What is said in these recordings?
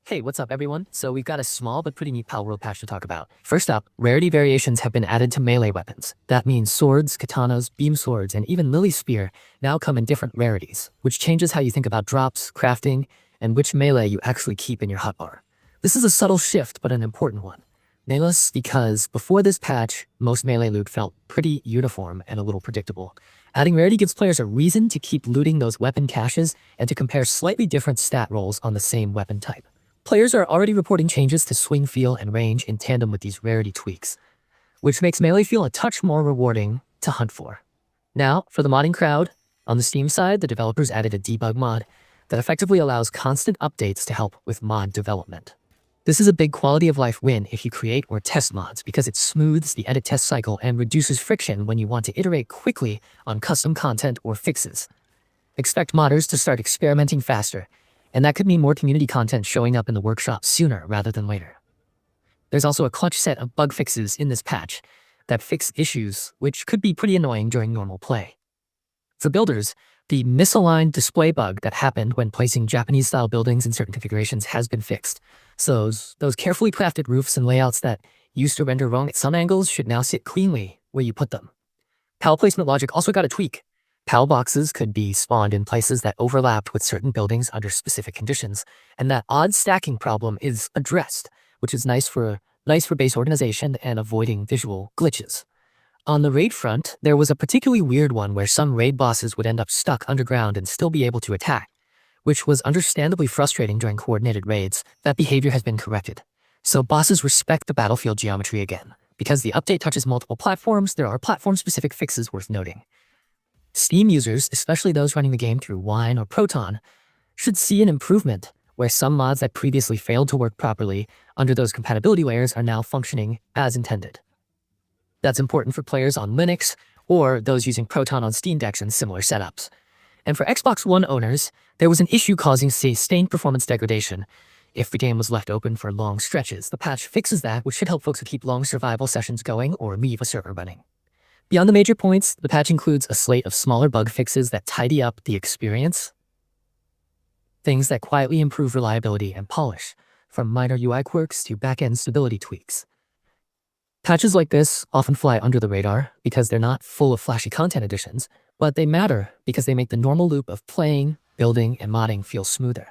Hey, what's up everyone? So we've got a small but pretty neat Palworld patch to talk about. First up, rarity variations have been added to melee weapons. That means swords, katanas, beam swords, and even Lily's spear now come in different rarities, which changes how you think about drops, crafting, and which melee you actually keep in your hotbar. This is a subtle shift, but an important one. Nameless because before this patch, most melee loot felt pretty uniform and a little predictable. Adding rarity gives players a reason to keep looting those weapon caches and to compare slightly different stat rolls on the same weapon type. Players are already reporting changes to swing feel and range in tandem with these rarity tweaks, which makes melee feel a touch more rewarding to hunt for. Now, for the modding crowd, on the Steam side, the developers added a debug mod that effectively allows constant updates to help with mod development. This is a big quality of life win if you create or test mods because it smooths the edit test cycle and reduces friction when you want to iterate quickly on custom content or fixes. Expect modders to start experimenting faster, and that could mean more community content showing up in the workshop sooner rather than later. There's also a clutch set of bug fixes in this patch that fix issues which could be pretty annoying during normal play. For builders, the misaligned display bug that happened when placing Japanese-style buildings in certain configurations has been fixed. So those carefully crafted roofs and layouts that used to render wrong at some angles should now sit cleanly where you put them. Pal placement logic also got a tweak. Pal boxes could be spawned in places that overlapped with certain buildings under specific conditions, and that odd stacking problem is addressed, which is nice for base organization and avoiding visual glitches. On the raid front, there was a particularly weird one where some raid bosses would end up stuck underground and still be able to attack, which was understandably frustrating during coordinated raids. That behavior has been corrected. So bosses respect the battlefield geometry again. Because the update touches multiple platforms, there are platform-specific fixes worth noting. Steam users, especially those running the game through Wine or Proton, should see an improvement where some mods that previously failed to work properly under those compatibility layers are now functioning as intended. That's important for players on Linux or those using Proton on Steam Decks and similar setups. And for Xbox One owners, there was an issue causing sustained performance degradation if the game was left open for long stretches. The patch fixes that, which should help folks who keep long survival sessions going or leave a server running. Beyond the major points, the patch includes a slate of smaller bug fixes that tidy up the experience, things that quietly improve reliability and polish, from minor UI quirks to back-end stability tweaks. Patches like this often fly under the radar because they're not full of flashy content additions, but they matter because they make the normal loop of playing, building, and modding feel smoother.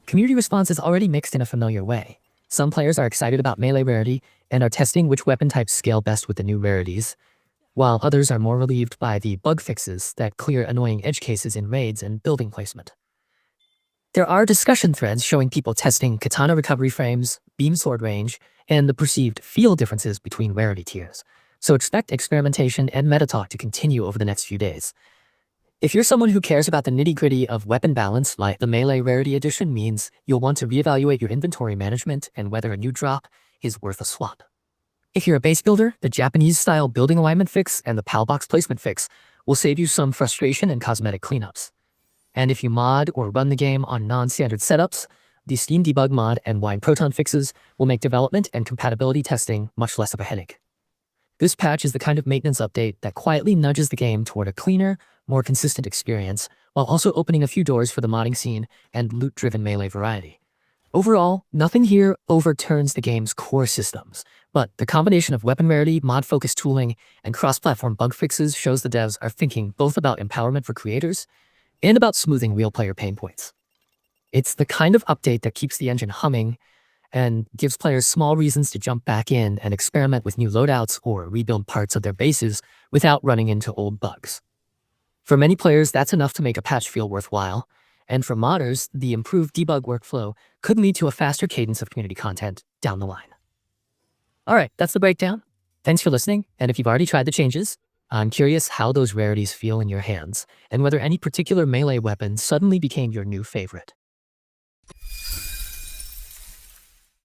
Community response is already mixed in a familiar way. Some players are excited about melee rarity and are testing which weapon types scale best with the new rarities, while others are more relieved by the bug fixes that clear annoying edge cases in raids and building placement. There are discussion threads showing people testing katana recovery frames, beam sword range, and the perceived feel differences between rarity tiers, so expect experimentation and meta talk to continue over the next few days. If you're someone who cares about the nitty-gritty of weapon balance, like the Melee Rarity Edition means you'll want to reevaluate your inventory management and whether a new drop is worth a swap. If you're a base builder, the Japanese-style building alignment fix and the PAL box placement fix will save you some frustration and cosmetic cleanups. And if you mod or run the game on non-standard setups, the Steam Debug Mod and Wine Proton fixes will make development and compatibility testing much less of a headache. This patch is the kind of maintenance update that quietly nudges the game toward a cleaner, more consistent experience, while also opening a few doors for the modding scene and loot-driven melee variety. Overall, nothing here overturns the game's core systems, but the combination of weapon rarity, mod-focused tooling, and cross-platform bug fixes shows the devs are thinking both about empowerment for creators and about smoothing real player pain points. It's the kind of update that keeps the engine humming and gives players small reasons to jump back in and experiment with new loadouts or rebuild parts of their bases without running into old bugs. For many players, that's enough to make a patch feel worthwhile, and for modders, the improved debug workflow could lead to a faster cadence of community content down the line. Alright, that's the breakdown. Thanks for listening, and if you've already tried the changes, I'm curious how those rarities feel in your hands, and whether any particular melee weapon suddenly became your new favorite.